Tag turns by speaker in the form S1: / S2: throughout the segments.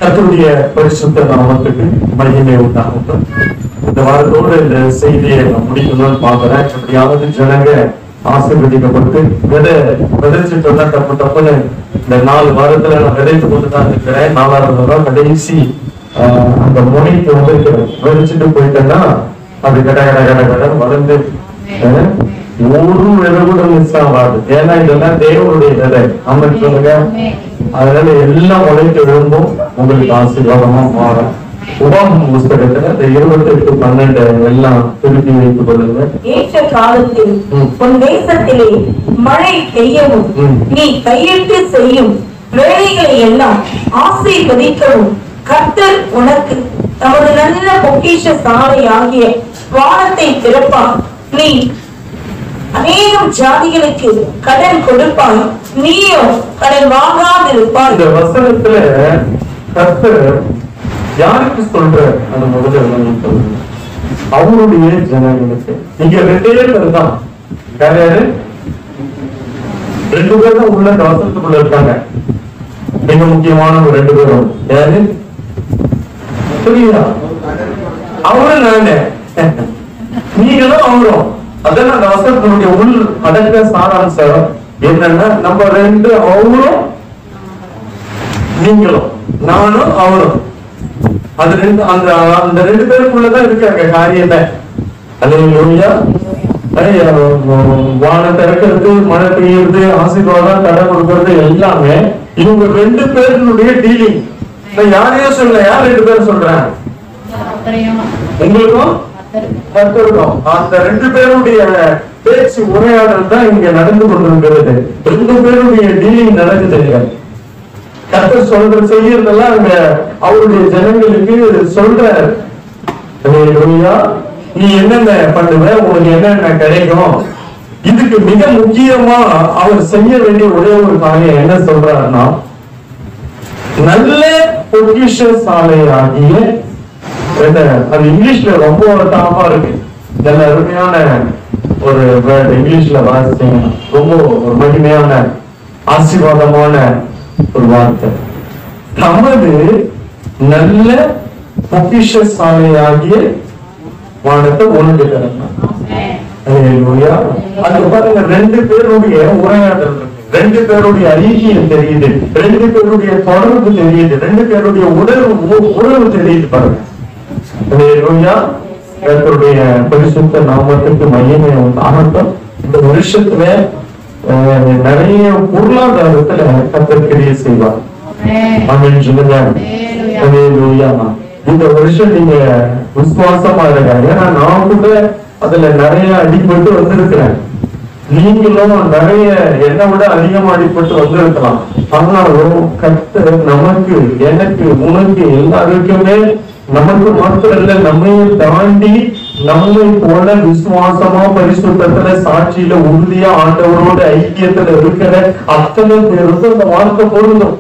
S1: கர்த்தருடைய பரிசுத்த நாமத்துக்கு மகிமை உண்டாகட்டும். இந்த வாரத்தோடு இந்த செய்தியை நான் முடிக்கணும்னு பார்க்கிறேன். எப்படியாவது ஜனங்க ஆசீர்வதிக்கப்பட்டு விதைச்சிட்டு தப்பு தப்புன்னு இந்த 4 வாரத்துல நான் விதைத்து கொண்டுதான் இருக்கிறேன். 4வது வாரம் கடைசி அந்த முனைக்கு வந்து விதைச்சிட்டு போயிட்டேன்னா அது கட கட கட கட வளர்ந்து ஒரு விதை கூட மிஸ் ஆகாது. ஏன்னா இதெல்லாம் தேவனுடைய விதை. அம்மன் சொல்லுங்க. அதனால எல்லாம் உழைத்து விழுந்தும் உங்களுக்கு ஆசீர்வாதமா மாறும். உபாகம புஸ்தகத்துல இந்த 28:12 எல்லாம் திருப்பி வைத்துக் கொள்ளுங்க.
S2: ஏற்ற காலத்தில் உன் தேசத்திலே மழை பெய்யவும் நீ கையிட்டு செய்யும் வேலைகளை எல்லாம் ஆசீர்வதிக்கவும் கர்த்தர் உனக்கு தமது நல்ல பொக்கிஷ சாலை ஆகிய வானத்தை திறப்பார். நீ அநேகம் ஜாதிகளுக்கு கடன் கொடுப்பாய், நீயோ கடன் வாங்காதிருப்பாய்.
S1: இந்த வசனத்துல கர்த்தர் யாருக்கு சொல்ற அந்த முதல்ல அவருடைய ஜனங்களுக்கு. இங்க 2 பேர் தான். யாரு? 2 பேர் தான் உள்ள இந்த வசனத்துக்குள்ள இருக்காங்க. மிக முக்கியமான 2 பேரும் யாரு? புரியுதா? அவரும் நானே, நீங்களும் அவரும். அதெல்லாம் அந்த வசனத்தினுடைய உள் அடக்க சாராம்சம் என்னன்னா, நம்ம 2 அவரும் நீங்களும் நானும் அவரும். அது அந்த 2 பேருக்குள்ளதான் இருக்காங்க காரியத்தை. அல்லேலூயா. வானம் திறக்கிறது, மழை பெய்யுறது, ஆசீர்வாதம் தடை கொடுக்கறது எல்லாமே இவங்க 2 பேருடைய டீலிங். யாரையும் சொல்ல, யார் 2 பேரும் சொல்றேன்? உங்களுக்கும் கர்த்தருக்கும். அந்த 2 பேருடைய பேச்சு உரையாடல் தான் இங்க நடந்து கொண்டிருக்கிறது. 2 பேருடைய டீலிங் நடக்குது. கர்த்தர் சொல்ற செய்யறதெல்லாம் அங்க அவருடைய ஜனங்களுக்கு சொல்ற. நீ என்னென்ன பண்ணுவ, உனக்கு என்னென்ன கிடைக்கும். இதுக்கு மிக முக்கியமா அவர் செய்ய வேண்டிய ஒரே ஒரு காரியம் என்ன சொல்றாருன்னா, நல்ல பொக்கிஷ சாலை ஆகிய, அது இங்கிலீஷ்ல ரொம்ப டாப்பா இருக்கு. நல்ல அருமையான ஒரு வேர்ட் இங்கிலீஷ்ல வாசிச்சீங்கன்னா ரொம்ப ஒரு மகிமையான ஆசீர்வாதமான ஒரு வார்த்தை. தமது நல்ல பொக்கிஷ சாலையாகிய வானத்தை உனக்கு தரணும். அது பாருங்க, 2 பேருடைய உரையாடல் இருக்கு. 2 பேருடைய ஐக்கியம் தெரியுது, 2 பேருடைய தொடர்பு தெரியுது, 2 பேருடைய உறவு தெரியுது. பாருங்க, கர்த்தருடைய பரிசுத்த நாமத்துக்கு மகிமை உண்டாகட்டும். இந்த வருஷத்துல நிறைய பொருளாதாரத்துல கர்த்தர் கிரியை செய்வார். ஆமென் சொல்லுங்க. இந்த வருஷம் நீங்க விசுவாசமா இருக்காங்க. ஏன்னா நான் கூட அதுல நிறைய அடிபட்டு வந்திருக்கிறேன். நீங்களும் நிறைய என்னை விட அதிகமா அடிபட்டு வந்திருக்கலாம். ஆனாலும் கர்த்தர் நமக்கு, எனக்கு, உனக்கு எல்லாருக்குமே, நமக்கு மாத்திரம் இல்ல, நம்மையும் தாண்டி நம்மை போல விசுவாசமா பரிசுத்தத்துல சாட்சியில உறுதியா ஆண்டவரோட ஐக்கியத்துல இருக்கிற அத்தனை பேருக்கும் இந்த வார்த்தை பொருந்தும்.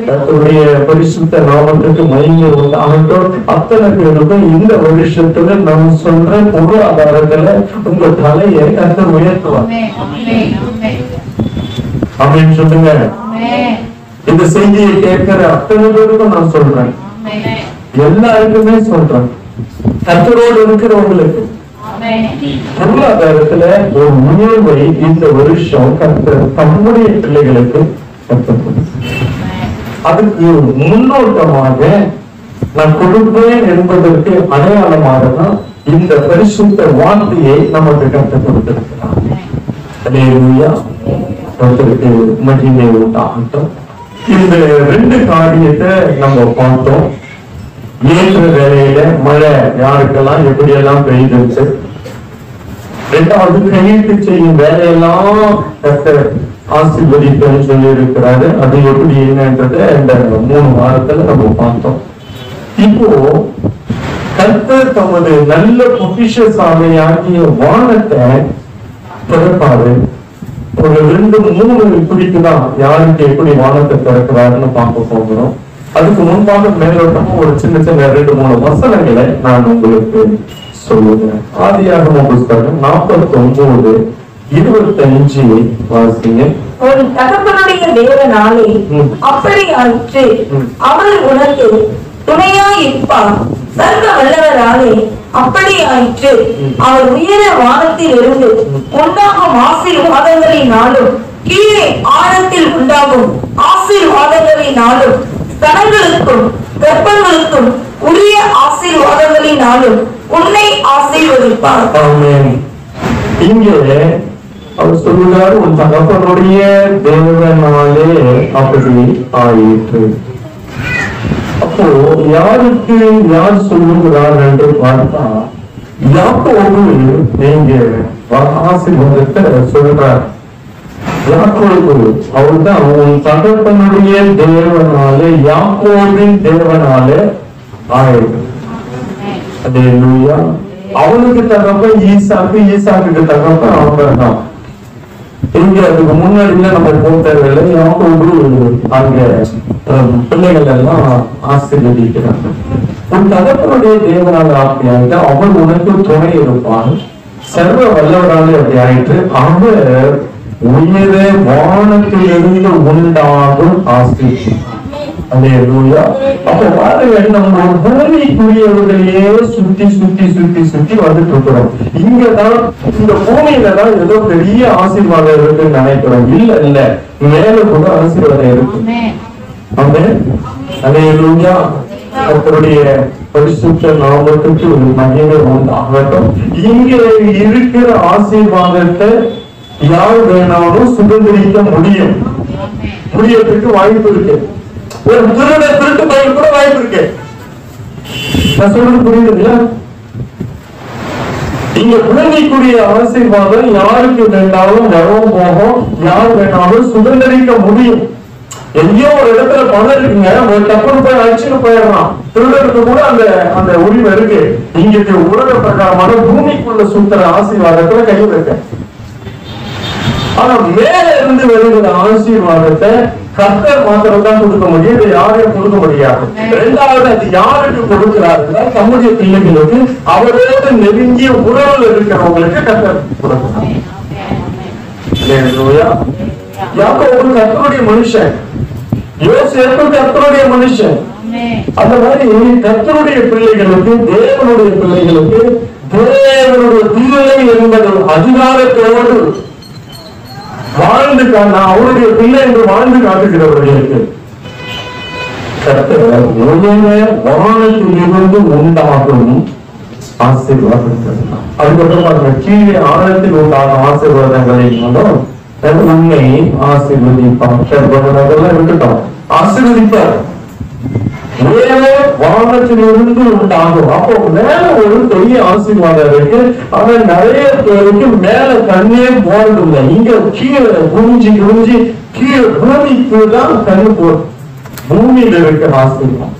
S1: கர்த்தருடைய பரிசுத்த நாமத்துக்கு மகிமை உண்டாகட்டும். அத்தனை பேருக்கும் இந்த வருஷத்துல நாம் சொல்ற பொருளாதாரத்துல உங்க தலையை கர்த்தர் உயர்த்துவார். அப்படின்னு சொல்லுங்க. இந்த செய்தியை கேட்கிற அத்தனை பேருக்கும் நான் சொல்றேன், எல்லாருக்குமே சொல்றேன், கர்த்தரோடு இருக்கிறவங்களுக்கு பொருளாதாரத்துல ஒரு உயர்வை இந்த வருஷம் கர்த்தர் தம்முடைய பிள்ளைகளுக்கு கர்த்தர். அதுக்கு முன்னோட்டமாக நான் கொடுப்பேன் என்பதற்கு அடையாளமாக தான் இந்த பரிசுத்த வார்த்தையை நமக்கு கற்றுக் கொடுத்திருக்கிறார். கர்த்தருக்கு மகிமை உண்டாகட்டும். இந்த 2 காரியத்தை நம்ம பார்த்தோம். ஏற்ற வேலையில மழை யாருக்கெல்லாம் எப்படி எல்லாம் பெய்திருச்சு. 2வது கையிட்டு செய்யும் வேலையெல்லாம் கர்த்தர் ஆசீர்வதிப்பேன்னு சொல்லி இருக்கிறாரு. அது எப்படி என்னன்றத இந்த 3 வாரத்துல நம்ம பார்த்தோம். இப்போ கர்த்தர் தமது நல்ல பொக்கிஷ சாலையாகிய வானத்தை திறப்பாரு. ஒரு 2-3 குறிப்புதான் யாருக்கு எப்படி வானத்தை திறக்கிறாருன்னு பார்க்க போகிறோம். அதுக்கு முன்பாக மேலோட்டமா ஒரு சின்ன 2-3 வசனங்களை நான் உங்களுக்கு சொல்லுவேன். ஆதியாகமம் புஸ்தகம் 49:25 வாசிங்க.
S2: ஒரு தகப்பனுடைய தேவனாலே அப்படி ஆயிற்று, அவர் உனக்கு துணையாய் இருப்பார். சர்வ வல்லவராலே அப்படி ஆயிற்று, அவர் உயர வானத்தில் இருந்து உண்டாகும் ஆசீர்வாதங்களினாலும் கீழே ஆழத்தில் உண்டாகும் ஆசீர்வாதங்களினாலும் ஸ்தனங்களுக்கும் கர்ப்பங்களுக்கும் உரிய ஆசீர்வாதங்களினாலும் உன்னை ஆசீர்வதிப்பார்.
S1: ஆமென். இங்கே அவர் சொல்லுகிறார், உன் தகப்பனுடைய தேவனாலே அப்படி ஆயிற்று. அப்போ யாருக்கு யார் சொல்லுகிறார் என்று பார்த்தா, யாக்கோபு நீங்க ஆசீர்வாதத்தை சொல்றார். யாக்கோபு அவர்தான் உன் தகப்பனுடைய தேவனாலே, யாக்கோபின் தேவனாலே ஆயிற்று. அல்லேலூயா. அவனுக்கு தகப்பன் ஈசாக்கு, ஈசாக்குக்கு தகப்பன் அவன்தான். இங்க அதுக்கு முன்னாடில நம்ம போக தேவையில்லை. யாக்கோபு அங்க பிள்ளைகள் எல்லாம் ஆசீர்வதிக்கிறாங்க. உன் தகப்பனுடைய தேவனால அப்படி ஆயிட்டு, அவர் உனக்கு துணை இருப்பான். சர்வ வல்லவராலே அப்படி ஆயிட்டு, அவர் உயர வானத்திலிருந்து உண்டாகும் ஆசீர்வாதம். அல்லேலூயா. அப்ப பாருங்க, நம்ம பூமிக்குரியவர்களையே சுத்தி சுத்தி சுத்தி சுத்தி வந்துட்டு இருக்கிறோம். இங்கதான் இந்த பூமியில தான் ஏதோ பெரிய ஆசீர்வாதம் இருக்குன்னு நினைக்கிறோம். இல்ல, மேல கூட ஆசீர்வாதம் இருக்கு. ஆமென். அல்லேலூயா. கர்த்தருடைய பரிசுத்த நாமத்துக்கு மகிமை உண்டாகட்டும். இங்க இருக்கிற ஆசீர்வாதத்தை யார் வேணாலும் சுதந்திரிக்க முடியறதுக்கு வாய்ப்பு இருக்கு. ஒரு திருட்டு பயிர் கூட வாய்ப்பு இருக்கு. நான் சொல்றது புரியுதுங்களா? இங்க பூமிக்குரிய ஆசீர்வாதம் யாருக்கு வேண்டாலும் வரும் போகும், யார் வேணாலும் சுதந்திரிக்க முடியும். எங்கேயோ ஒரு இடத்துல பணம் இருக்குங்க, ஒரு டப்புன்னு போய் அழிச்சுட்டு போயிடலாம். திருடருக்கு கூட அந்த உரிமை இருக்கு. இங்க உலக பிரகாரமான பூமிக்குள்ள சுத்துற ஆசீர்வாதத்துல கை வைக்க. ஆனா மேல இருந்து வருகிற ஆசீர்வாதத்தை கர்த்தர் மாத்திரம் தான் கொடுக்க முடியும். இதை யாரையும் கொடுக்க முடியாது. இரண்டாவது, அது யாருக்கு கொடுக்கிறாருன்னா தம்முடைய பிள்ளைகளுக்கு, அவரோடு நெருங்கிய உறவுல இருக்கிறவங்களுக்கு கர்த்தர் கொடுக்கிறார். யாக்கோபு கர்த்தருடைய மனுஷன், யோசேப்பு கர்த்தருடைய மனுஷன். அந்த மாதிரி கர்த்தருடைய பிள்ளைகளுக்கு, தேவனுடைய பிள்ளைகளுக்கு, தேவனுடைய பிள்ளை என்பது அதிகாரத்தோடு வாழ்ந்து அவருடைய பிள்ளை என்று வாழ்ந்து காட்டுகிறவர்களுக்கு கர்த்தர் வானத்திலிருந்து உண்டாகும் ஆசீர்வாதம். அதுக்கப்புறம் பாருங்க, கீழே ஆழத்தில் உண்டான ஆசீர்வாதங்களினாலும் உண்மை ஆசீர்வதிப்பார். இருக்கட்டும், ஆசீர்வதிப்பார். மேலே வானத்திலிருந்து உண்டாகும். அப்போ மேல ஒரு பெரிய ஆசீர்வாதம் இருக்கு. ஆனா நிறைய பேருக்கு மேல கண்ணே போறதில்லை. இங்க கீழே குனிஞ்சி குனிஞ்சி கீழே பூமிக்கு தான் கண்ணு போடும். பூமியில இருக்கிற ஆசீர்வாதம்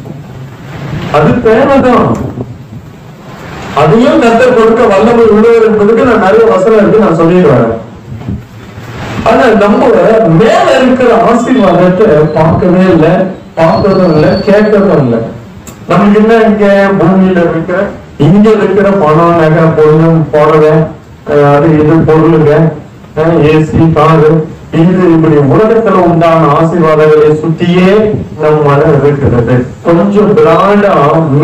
S1: அது தேவைதான். அதையும் கர்த்தர் கொடுக்க வல்லமை உள்ளவர் என்பதுக்கு நான் நிறைய வசனம் இருக்கு, நான் சொல்லிடுவேன். ஆனா நம்ம மேல இருக்கிற ஆசீர்வாதத்தை பார்க்கவே இல்லை, பார்க்கறதும் இல்லை, கேட்கறதும் இல்லை. நமக்கு என்ன, இங்க பூமியில இருக்கிற இங்க இருக்கிற பணம், நகை, பொருளும் போடுற அது இது பொருளுங்க, ஏசி, காரு, இது இப்படி உலகத்துல உண்டான ஆசீர்வாதங்களை சுத்தியே நம்ம மனம் இருக்கிறது. கொஞ்சம் பிராண்டா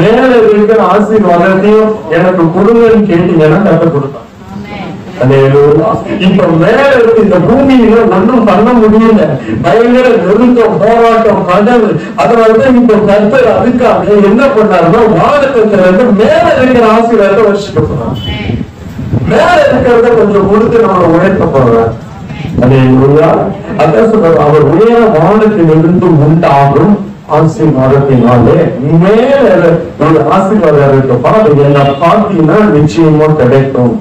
S1: மேல இருக்கிற ஆசீர்வாதத்தையும் எனக்கு கொடுங்கன்னு கேட்டீங்கன்னா கற்றுக் கொடுத்தான். இப்ப மேல இருக்கு இந்த பூமியில ஒன்றும் பண்ண முடியல, பயங்கர நெருக்கம், போராட்டம், கடல். அதனாலதான் இப்ப கர்த்தர் அதுக்காக என்ன பண்ணாருன்னா வானத்துல மேல இருக்கிற ஆசீர்வாதத்தை வருஷிக்க போறார். மேல இருக்கிறத கொஞ்சம் கொடுத்து நம்மளை உழைக்க போறார். அதான் சொல்ற, அவர் உயர வானத்திலிருந்து உண்டாகும் ஆசீர்வாதத்தினாலே மேல ஒரு ஆசீர்வாதம் இருக்கப்பா, அது என்ன பார்த்தீங்கன்னா நிச்சயமா கிடைக்கும்.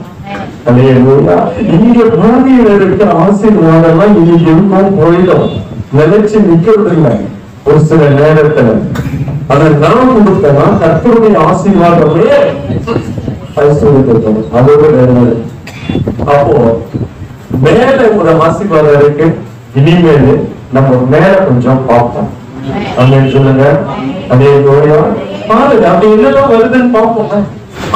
S1: இங்க பூமியில இருக்கிற ஆசீர்வாதம் இங்க இருக்கும், போயிடும், நிலைச்சு நிக்கிறது இல்லை. ஒரு சில நேரத்துல அதை நான் கொடுத்தனா கர்த்தருடைய ஆசீர்வாதமே ஐஸ்வர்யத்தை. அதோட அப்போ மேல ஒரு ஆசீர்வாதம் இருக்கு. இனிமேல் நம்ம மேல கொஞ்சம் பார்ப்போம். அப்படின்னு சொல்லுங்க. அதே லோயா பாருங்க, அப்படி என்னதான் வருதுன்னு பார்ப்போம்.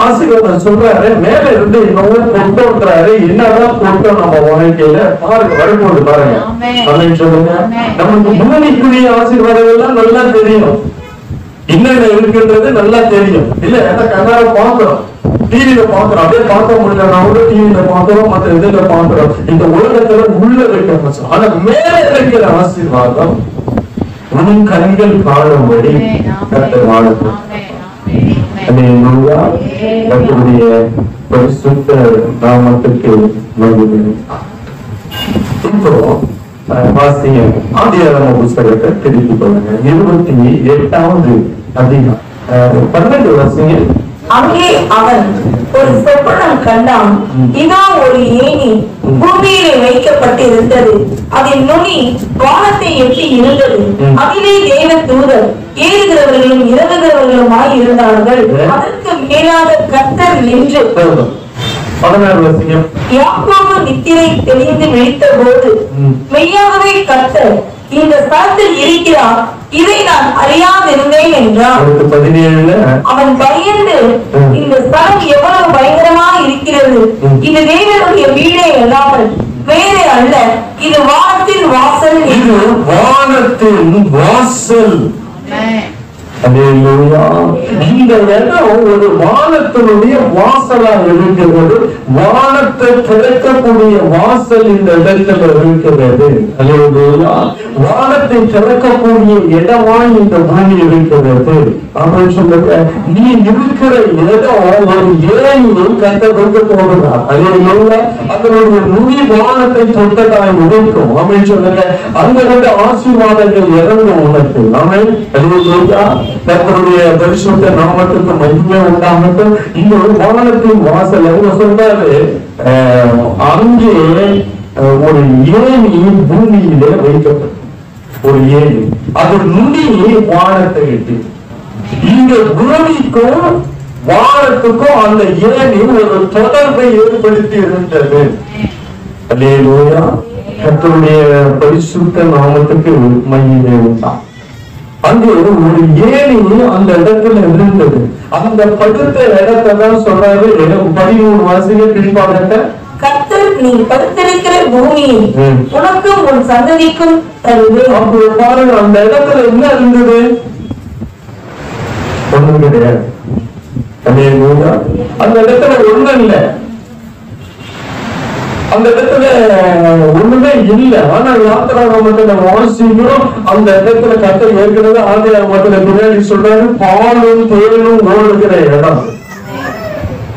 S1: ஆசீர்வாதம் சொல்றாரு, மேல இருந்து இன்னொரு கொண்டோன்றாரு. என்னதான் கொண்டோம் நம்ம வாழ்க்கையில பாருங்க, வரும்போது பாருங்க. அப்படின்னு சொல்லுங்க. நமக்கு பூமிக்குரிய ஆசீர்வாதம் எல்லாம் நல்லா தெரியும், என்னென்ன இருக்குன்றது நல்லா தெரியும் இல்ல. கண்ணால பாக்குறோம், டிவியில பாக்குறோம், அப்படியே பார்க்க முடியல கூட டிவியில பாக்குறோம், மற்ற இதுல பாக்குறோம். இந்த உலகத்துல உள்ள வைக்க, ஆனா மேல இருக்கிற ஆசீர்வாதம் உன் கண்கள் காணும்படி கர்த்தர் வாழட்டும். கர்த்தருடைய பரிசுத்த நாமத்துக்கு மகிமை. இப்போ வாசிங்க ஆதியாகம புஸ்தகத்தை திருப்பிக் கொள்ளுங்க. 28வது அதிகாரம் 12 வாசிங்க.
S2: அங்கே அவன் ஒரு சொப்பனம் கண்டான். இதோ ஒரு ஏணி பூமியிலே வைக்கப்பட்டிருந்தது, அதன் நுனி வானத்தை எட்டி இருந்தது. அதிலே தேவ தூதர் ஏறுகிறவர்களும் இறங்குகிறவர்களுமாய் இருந்தார்கள். அதற்கு மேலாக கர்த்தர் நின்று யாக்கோபு நித்திரை தெளிந்து விழித்த போது, மெய்யாகவே கர்த்தர் இந்த ஸ்தலத்தில் இருக்கிறார், இதை நான் அறியாதிருந்தேன் என்றான். அவன் பயந்து, இந்த ஸ்தலம் எவ்வளவு பயங்கரமா இருக்கிறது, இது தேவனுடைய வீடே அல்லாமல் வேறு அல்ல, இது வானத்தின் வாசல்.
S1: இது வானத்தின் வாசல். இந்த இடம் ஒரு வானத்தினுடைய வாசலா இருக்கிறது. வானத்தை திறக்கக்கூடிய வாசல் இந்த இடத்துல இருக்கிறது. வானத்தை திறக்கக்கூடிய இடமா இந்த பூமி இருக்கிறது. அப்படின்னு சொல்லுங்க, நீ இருக்கிற இடம் ஒரு ஏணியை கட்டப்பட்டு போடுறார். அதனுடைய நுனி வானத்தை தொட்டதாய் இருக்கும். அப்படின்னு சொல்லுங்க, அந்த ஆசீர்வாதங்கள் இறங்கும் உனக்கு. கர்த்தருடைய பரிசுத்த நாமத்துக்கு மகிமை உண்டாகட்டும். இந்த ஒரு வானத்தின் வாசல் சொல்றாரு, அங்கே ஒரு ஏணி பூமியிலே வைக்கப்படும். ஒரு ஏணி, அது நுனி வானத்தை எட்டி. இந்த பூமிக்கும் வானத்துக்கும் அந்த ஏணி ஒரு தொடர்பை ஏற்படுத்தி இருந்தது. அல்லேலூயா. கர்த்தருடைய பரிசுத்த நாமத்துக்கு மகிமை உண்டாகும். அங்கே ஒரு ஏணி அந்த இடத்துல இருந்தது. அந்த படுத்த இடத்தை தான் சொல்றாரு. 13 வாசிகள் பிடிப்பாக,
S2: கர்த்தர் நீ படுத்திருக்கிற பூமியை உனக்கும் உன் சந்ததிக்கும் தருவேன்.
S1: அப்படி பாருங்க, அந்த இடத்துல என்ன இருந்தது? ஒண்ணும் கிடையாது. அந்த இடத்துல ஒண்ணும் இல்லை, அந்த இடத்துல ஒண்ணுமே இல்லை. ஆனா யாத்திராகமத்துல வாசிக்கிறோம், அந்த இடத்துல கர்த்தர் ஏற்கனவே ஆதியாகமத்துல பின்னாடி சொல்றாரு, பாலும் தேனும் ஓடுகிற இடம்.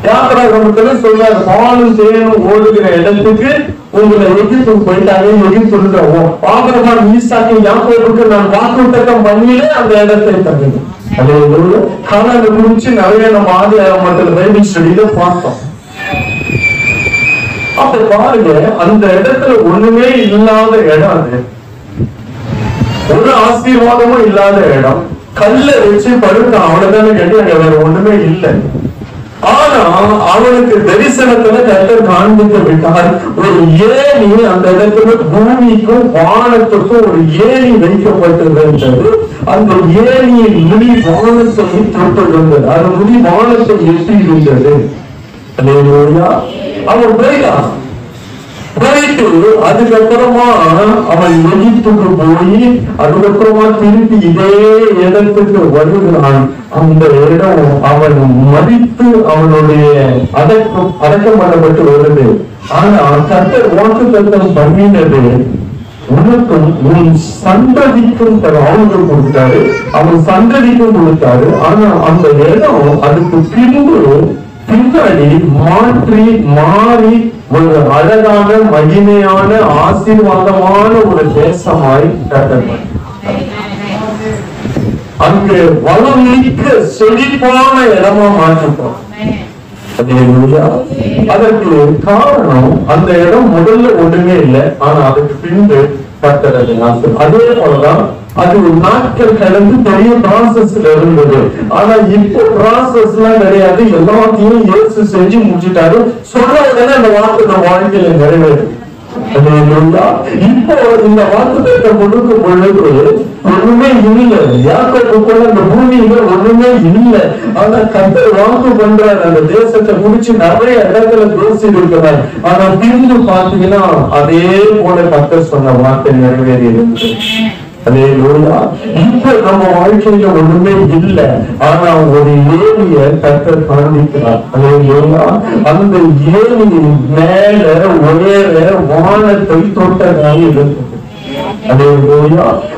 S1: யாத்திராகமத்துல சொல்றாரு, பாலும் தேனும் ஓடுகிற இடத்துக்கு உங்களை எகிப்துக்கு போயிட்டாங்க. எகிப்து ஆபிரகாம் ஈசாக்கு யாக்கோபுக்கு நான் வாக்குத்தத்தம் பண்ணியே அந்த இடத்தை தந்தேன். அதே கானானை குறிச்சு நிறைய நம்ம ஆதியாகமத்துல பைபிள் ஸ்டடியில பார்த்தோம். அப்ப பாருங்க, அந்த இடத்துல ஒண்ணுமே இல்லாத இடம், அது ஒரு ஆசீர்வாதமும் இல்லாத இடம். கல்ல வச்சு படுத்தான், அவ்வளவுதானே கேட்டாங்க, வேற ஒண்ணுமே இல்லை. ஆனா அவனுக்கு தரிசனத்துல கர்த்தர் காண்பித்து விட்டார். ஒரு ஏணி அந்த இடத்துல பூமிக்கும் வானத்துக்கும் ஒரு ஏணி வைக்கப்பட்டிருந்தது. அந்த ஏணியின் முடி வானத்தை தொட்டிருந்தது, அது முடி வானத்தை எட்டி இருந்தது. அவன் போயிட்டான். போயிட்டு அதுக்கப்புறமா அவன் எகிப்துக்கு போய் அதுக்கப்புறமா திருப்பி இதே இடத்துக்கு வருகிறான். அந்த இடம் அவன் மதித்து அவனுடைய அடக்கம் பண்ணப்பட்டு வருது. ஆனா கர்த்தர் வாக்குத்தத்தம் பண்ணினது, உனக்கும் உன் சந்ததிக்கும் அவனுக்கு கொடுத்தாரு, அவன் சந்ததிக்கும் கொடுத்தாரு. ஆனா அந்த இடம் அதுக்கு பின்னாடி மாறி ஒரு அழகான மகிமையான ஆசீர்வாதமான ஒரு தேசமாய் கட்டப்பட்டது. அங்கு வளம் மிக்க செழிப்பான இடமா மாற்றப்படும். அதற்கு காரணம், அந்த இடம் முதல்ல ஒண்ணுமே இல்லை, ஆனா அதுக்கு பின்பு கட்டறது. அதே போலதான் அது நாட்கள் கடந்து பெரிய ப்ராசஸ்ல இருந்தது. ஆனா இப்போ ப்ராசஸ் எல்லாம் கிடையாது, எல்லாத்தையும் இயேசு செஞ்சு முடிச்சுட்டாரு. சொல்றதுதானே அந்த வார்த்தை நம்ம வாழ்க்கையில நிறைவேறு. இப்போ இந்த வாக்குத்தத்தை கொடுக்கும் பொழுது ஒண்ணுமே இல்லை. யாக்கோபுக்குள்ள அந்த பூமியில ஒண்ணுமே இல்லை. ஆனா கர்த்தர் வாக்கு பண்றாரு, அந்த தேசத்தை முடிச்சு நிறைய இடத்துல பேசி இருக்கிறார். ஆனா பிரிந்து பாத்தீங்கன்னா அதே போல கர்த்தர் சொன்ன வார்த்தை நிறைவேறி இருக்கு. இப்ப நம்ம வாழ்க்கையில ஒண்ணுமே இல்லை. ஆனா ஒரு ஏரிய கர்த்தர் காண்பிக்கிறார். அந்த ஏரியின் மேல உயர வானத்தை தொட்டதாக இருக்கு.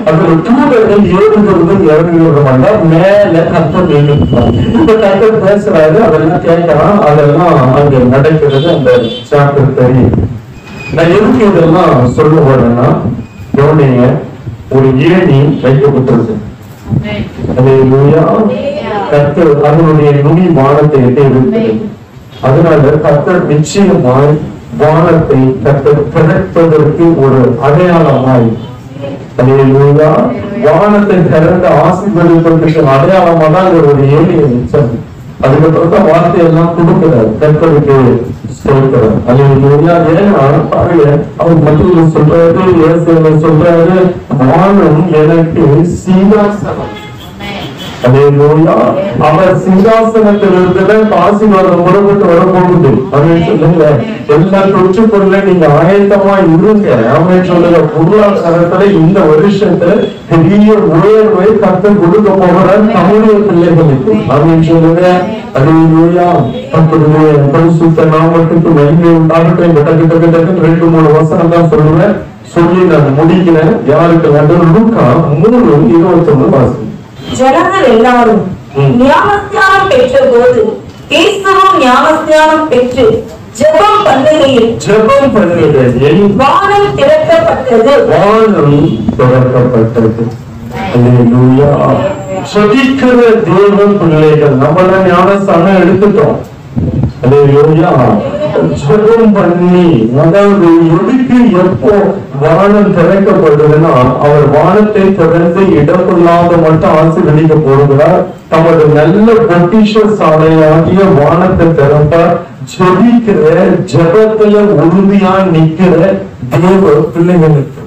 S1: அதுல தூதர்கள் ஏறுகிறது இறங்குகிறோம்னா மேல கர்த்தர் எழுதிருப்பார். இப்ப கர்த்தர் பேசுறாரு, அதெல்லாம் கேட்கலாம், அதெல்லாம் அங்க நடக்கிறது. அந்த சாப்டர் தெரியும். நான் எதுக்கு இதெல்லாம் சொல்ல வரேன்னா, கவனிங்க, ஒரு ஏணி வைக்கப்பட்டிருக்கு. கர்த்தர் அதனுடைய நுனி வானத்தை எட்டியிருக்கிறது. அதனால கர்த்தர் நிச்சயமாய் வானத்தை கர்த்தர் திறப்பதற்கு ஒரு அடையாளமாய் வானத்தை திறந்து ஆசீர்வதிப்பதற்கு அடையாளமா தான் ஒரு ஏணியை வச்சது. அதுக்கப்புறம் தான் வார்த்தையெல்லாம் கொடுக்கிறார் கர்த்தருக்கு சொல்றாரு. ஏன்னா பாருங்க, அவர் மத்தியில சொல்றாரு, சொல்றாரு, வானம் எனக்கு சிங்காசனம். அவர் சிங்காசனத்திலிருந்து ஆசீர்வாதம் புறப்பட்டு வரப்போகுது அப்படின்னு சொல்லுங்க. எல்லா தொற்று பொருளை நீங்க ஆயத்தமா இருங்க அப்படின்னு சொல்லுங்க. பொருளாதாரத்துல இந்த வருஷத்துல பெரிய உயர்வை கர்த்தர் கொடுக்க போகிறார் நம்முடைய பிள்ளைகளுக்கு அப்படின்னு சொல்லுங்க. பரிசுத்த நாமத்துக்கு மகிமை உண்டாகட்டும். கிட்ட 2-3 வசனம் தான் சொல்லுவேன், சொல்லி நான் முடிக்கிறேன். யாருக்கு வேண்டும்? லூக்கா 3:21 வாசி.
S2: ஜனங்கள் எல்லாரும் ஞானஸ்நானம் பெற்ற போது இயேசுவும் ஞானஸ்நானம் பெற்று ஜெபம் பண்ணுகையில் வானம் திறக்கப்பட்டது.
S1: அல்லேலூயா. ஜெபிக்கிற தேவ பிள்ளைகள் நம்மள ஞானஸ்நானம் எடுத்துட்டோம். அல்லேலூயா. ஜெபம் பண்ணி, அதாவது எதுக்கு எப்போ வானம் திறக்கப்படுதுன்னா, அவர் வானத்தை திறந்து இடமில்லாத மட்டும் ஆசீர்வதிக்க போகிறார். தமது நல்ல பொக்கிஷ சாலையாகிய வானத்தை திறப்பார். ஜெபிக்கிற ஜெபத்துல உறுதியா நிக்கிற தேவ பிள்ளைகளுக்கு.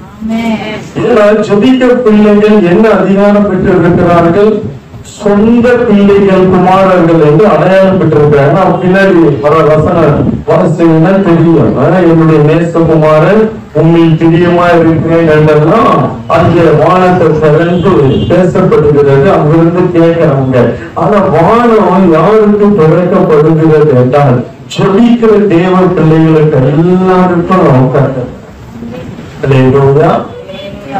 S1: ஏன்னா ஜெபிக்க பிள்ளைகள் என்ன அதிகாரம் பெற்று இருக்கிறார்கள்? சொந்த பிள்ளைகள், குமாரர்கள் என்று அடையாளம் பெற்றிருக்கிறாங்க. பின்னாடி வர வசனம் வாசிங்கன்னா தெரியும். என்னுடைய நேசகுமாரன் உண்மையில் பிரியமா இருக்கிறேன் என்றெல்லாம் அந்த வானத்தை திறந்து பேசப்படுகிறது. அங்கிருந்து கேட்கிறாங்க. ஆனா வானம் யாருக்கு திறக்கப்படுகிறது என்றால் ஜெபிக்கிற தேவ பிள்ளைகளுக்கு எல்லாருக்கும்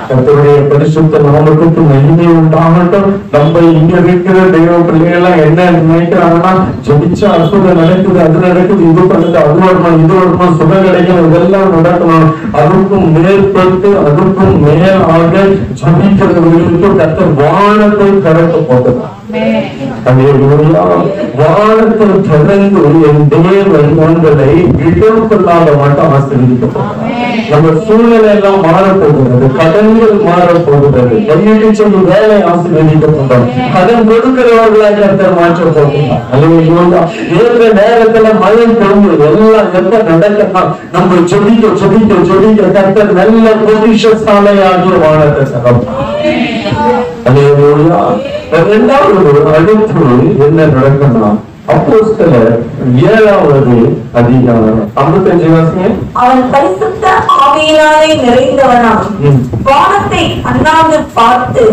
S1: கர்த்தருடைய பரிசுத்த நாமத்துக்கு மகிமை உண்டாகட்டும். நம்ம இங்க இருக்கிற தெய்வ பிள்ளைகள் என்ன நினைக்கிறாங்கன்னா, ஜெபிச்சா அற்புதம் நடக்குது, அது நடக்குது, இது பண்ணுது, அது வரணும், இது வரணும், சுகம் கிடைக்கணும், இதெல்லாம் நடக்கணும். அதுக்கும் மேற்பட்டு அதுக்கும் மேலாக ஜெபிக்கிறவர்களுக்கு கர்த்தர் வானத்தை திறக்க போகிறார். வானத்தை திறந்து என் தேவன் உங்களை இடம் கொள்ளாத மட்டும் ஆசீர்வதிக்கப்பட்டார். நம்ம சூழ்நிலை எல்லாம் மாறப்போகிறது, கடன்கள் மாறப்போகிறது, கையிட்டு சொல்லி வேலை ஆசீர்வதிக்கப்பட்டோம், கடன் கொடுக்கிறவர்களாக கர்த்தர் மாற்ற போகிறார். ஏற்ற நேரத்துல மழை பொழுது எல்லாம் எப்ப நடக்கலாம், நம்ம ஜெபிக்க ஜெபிக்க ஜெபிக்க கர்த்தர் நல்ல பொக்கிஷசாலையாகிய வானத்தை திறப்பார். இரண்டாவது அடுத்து என்ன நடக்கும்னா, அப்போஸ்தலர் 7வது அதிகாரம் 55 வாசிங்க.
S2: அவன் பரிசுத்த ஆவியினாலே நிறைந்தவனாம் வானத்தை அண்ணாந்து பார்த்து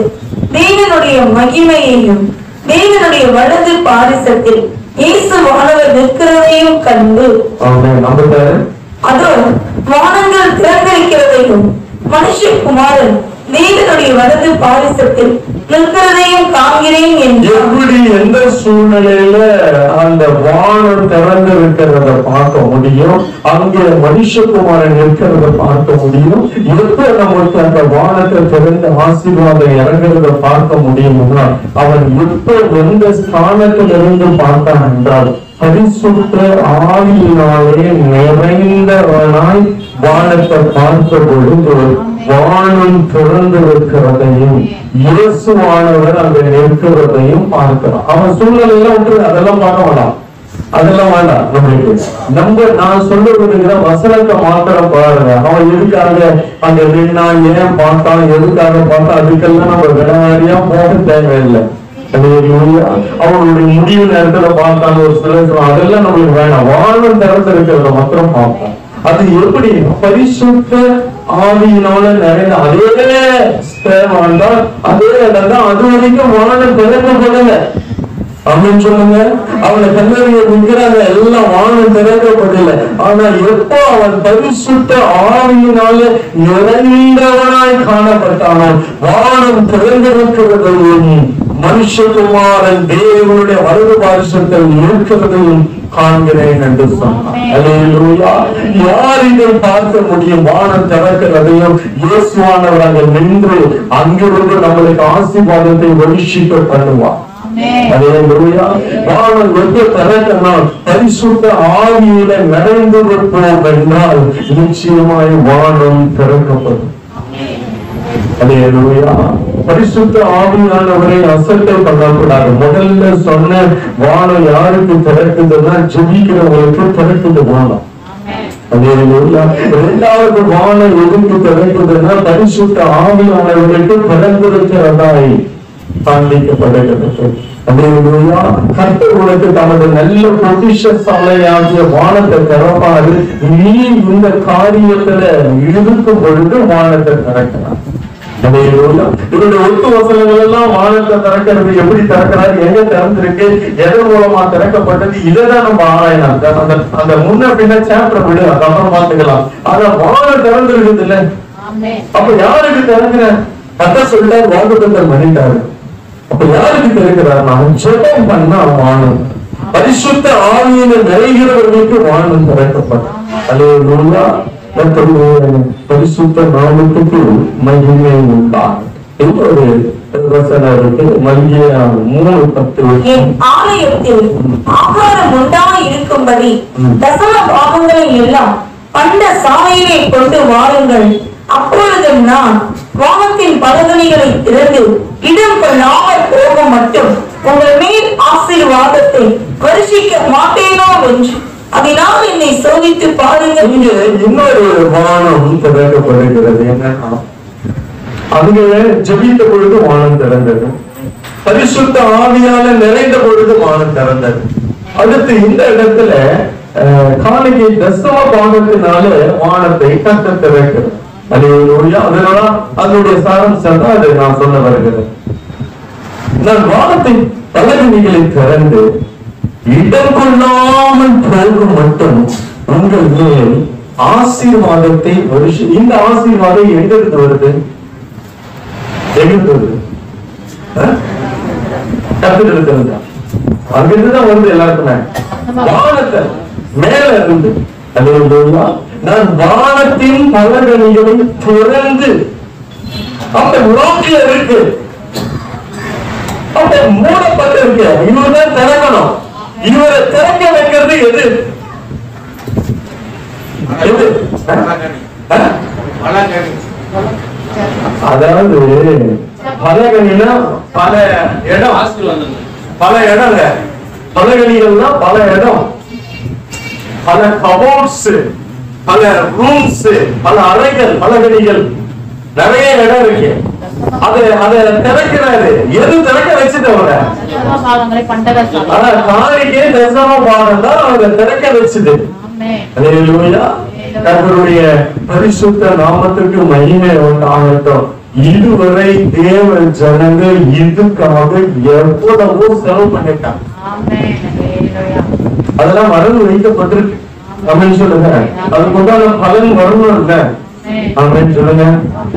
S2: தேவனுடைய மகிமையையும் தேவனுடைய வலது பாரிசத்தில் இயேசு வானவர் நிற்கிறதையும் கண்டு, அதோ வானங்கள் திறந்திருக்கிறதையும் மனுஷகுமாரன் தேவனுடைய வலது பாரிசத்தில் நிற்கிறதையும் காண்கிறேன் என்று.
S1: எப்படி எந்த சூழ்நிலையில அந்த வானம் திறந்திருக்கிறத பார்க்க முடியும், அங்கே மனுஷகுமாரன் இருக்கிறத பார்க்க முடியும், எப்ப நமக்கு அந்த வானத்தை திறந்து ஆசீர்வாதம் இறங்குறத பார்க்க முடியும்னா, அவன் எப்ப எந்த ஸ்தானத்திலிருந்து பார்த்தான் என்றால் பரிசுத்த ஆவியினாலே நிறைந்தவனாய் வானத்தை பார்த்த பொழுது வானம் திறந்திருக்கிறதையும் இயேசுவானவர் அங்க நிற்கிறதையும் பார்க்கிறான். அவன் சூழ்நிலையில விட்டு அதெல்லாம் பார்க்க வேண்டாம். அதெல்லாம் வேண்டாம் நம்மளுக்கு. நான் சொல்ல விடுகிற வசனத்தை மாத்திரம் பாருங்க. அவன் எதுக்காக அங்க நின்னா, ஏன் பார்த்தான், எதுக்காக பார்த்தான், அதுக்கெல்லாம் நம்ம விளையாடியா போக தேவையில்லை. அவனுடைய முடிவு நேரத்துல பார்த்தாங்க ஒரு சில, அதெல்லாம் நம்மளுக்கு வேணாம். வானம் திறந்திருக்கிறத மாத்திரம் பார்ப்போம். அது எப்படி பரிசுத்த ஆவியினால நிறைய அதே ஸ்தேவான் அதே இடம் தான். அது வரைக்கும் வானம் திறக்கப்படல. அப்படின்னு சொல்லுங்க. அவனை கல்லறையை நிற்கிறாங்க, எல்லாம் வானம் திறக்கப்படல. ஆனா எப்போ அவன் பரிசுத்த ஆவியினால நிறைந்தவனாய் காணப்பட்டானோ வானம் திறந்திருக்கிறதையும் மனுஷகுமாரன் தேவனுடைய வலது பாரிசத்தில் இருக்கிறதையும் காண்கிறேன் என்று சொன்னார். அல்லேலூயா. யார் இதை பார்க்க முடியும்? வானம் திறக்கிறதையும் இயேசுவானவர் அங்க நின்று அங்கிருந்து நம்மளுக்கு ஆசீர்வாதத்தை வருஷிக்க பண்ணுவார். அல்லேலூயா. வானம் எப்ப திறக்கணும்? பரிசுத்த ஆவியில நிறைந்திருப்போம் என்றால் நிச்சயமாய் வானம் திறக்கப்படும். அல்லேலூயா. பரிசுத்த ஆவியானவரை அசட்டை பண்ணக்கூடாது. முதல்ல சொன்ன வானம் யாருக்கு திறக்குதுன்னா ஜெபிக்கிறவங்களுக்கு திறக்குது வானம். அல்லேலூயா. இரண்டாவது வானம் எதுக்கு திறக்குதுன்னா பரிசுத்த ஆவியானவருக்கு திறந்திருக்கிறதாய் காண்பிக்கப்படுகிறது. அல்லேலூயா. கர்த்தர் உனக்கு தமது நல்ல பொக்கிஷசாலையாகிய வானத்தை திறப்பாரு. நீ இந்த காரியத்துல இருக்கும் பொழுது வானத்தை திறக்கிறார். இவருடைய ஒட்டு வசனங்கள் எல்லாம் வானத்தை திறக்கிறது. எப்படி திறக்கிறாரு, எங்க திறந்திருக்கு, எதன் மூலமா திறக்கப்பட்டது, இதைதான் நம்ம ஆராயலாம். அந்த முன்ன பின்ன சாப்டர் விடு, அப்புறம் பார்த்துக்கலாம். ஆனா வானம் திறந்திருக்குது இல்ல, அப்ப யாருக்கு திறக்கிற? கர்த்தர் சொல்லிட்டாரு, வாக்குத்தத்தம் பண்ணிட்டாரு. அப்ப யாருக்கு திறக்கிறார்? நான் ஜெபம் பண்ண வானம். பரிசுத்த ஆவியில நிறைகிறவர்களுக்கு வானம் திறக்கப்படும். அல்லேலூயா. பரிசுத்த நாமத்துக்கு மகிமை உண்டாகும். ஒரு வசனம் இருக்கு, மல்கியா 3:10.
S2: என் ஆலயத்தில் ஆகாரம் உண்டாய் இருக்கும்படி தசம பாகங்களை எல்லாம் பண்ட சாலையிலே கொண்டு வாருங்கள். அப்பொழுது நான் வானத்தின் பலகணிகளை திறந்து இடம் கொள்ளாமல் போக மட்டும் உங்கள் மேல் ஆசீர்வாதத்தை வருஷிக்க மாட்டேனோ என்று அதனால் என்னை சோதித்து பாருங்கள்.
S1: இங்கே இன்னொரு வானம் திறக்கப்படுகிறது. என்னன்னா, அங்க ஜெபித்த பொழுது வானம் திறந்தது, பரிசுத்த ஆவியால நிறைந்த பொழுது வானம் திறந்தது. அடுத்து இந்த இடத்துல காணிக்கை தசம பாகத்தினால வானத்தை கர்த்தர் திறக்கிறது. அல்லேலூயா. அதனால அதனுடைய சாராம்சம் தான் அதை நான் சொல்ல வருகிறேன். நான் வானத்தை பலகணிகளை திறந்து இடம் கொள்ளாமல் போக மட்டும் உங்கள் மேல் ஆசீர்வாதத்தை வருஷம். இந்த ஆசீர்வாதம் எங்கிருந்து வருது? எங்கிருந்து வருது? கத்துக்கிறது அங்கிருந்துதான் வருது. எல்லாருக்குமே வானத்தை மேல இருந்து. அல்லேலூயா. நான் வானத்தின் பலகணிகளை திறந்து அந்த நோக்கில இருக்கு, அப்ப மூடப்பட்டிருக்கு. இவர்தான் திறக்கணும். இவரை திறக்க வைக்கிறது எது? அதாவது பலகணினா பல இடம், பல இடங்க. பலகணிகள்னா பல இடம், பல கபோர்ட்ஸ், பல ரூம்ஸ், பல அறைகள். பலகணிகள் நிறைய இடம் இருக்கு. அதை திறக்கிறாரு. எது திறக்க வச்சுட்டு அவரை காணிக்கை தசம பாகம் தான் அவங்க திறக்க வச்சுது. அல்லேலூயா. கர்த்தருடைய பரிசுத்த நாமத்துக்கு மகிமை உண்டாகட்டும். இதுவரை தேவ ஜனங்கள் இதுக்காக எவ்வளவோ செலவு பண்ணிட்டாங்க. அதெல்லாம் மறந்து வைக்கப்பட்டிருக்கு. அப்படின்னு சொல்லுங்க. அதுக்குண்டான பலன் வரணும் இல்ல? அப்படின்னு சொல்லுங்க.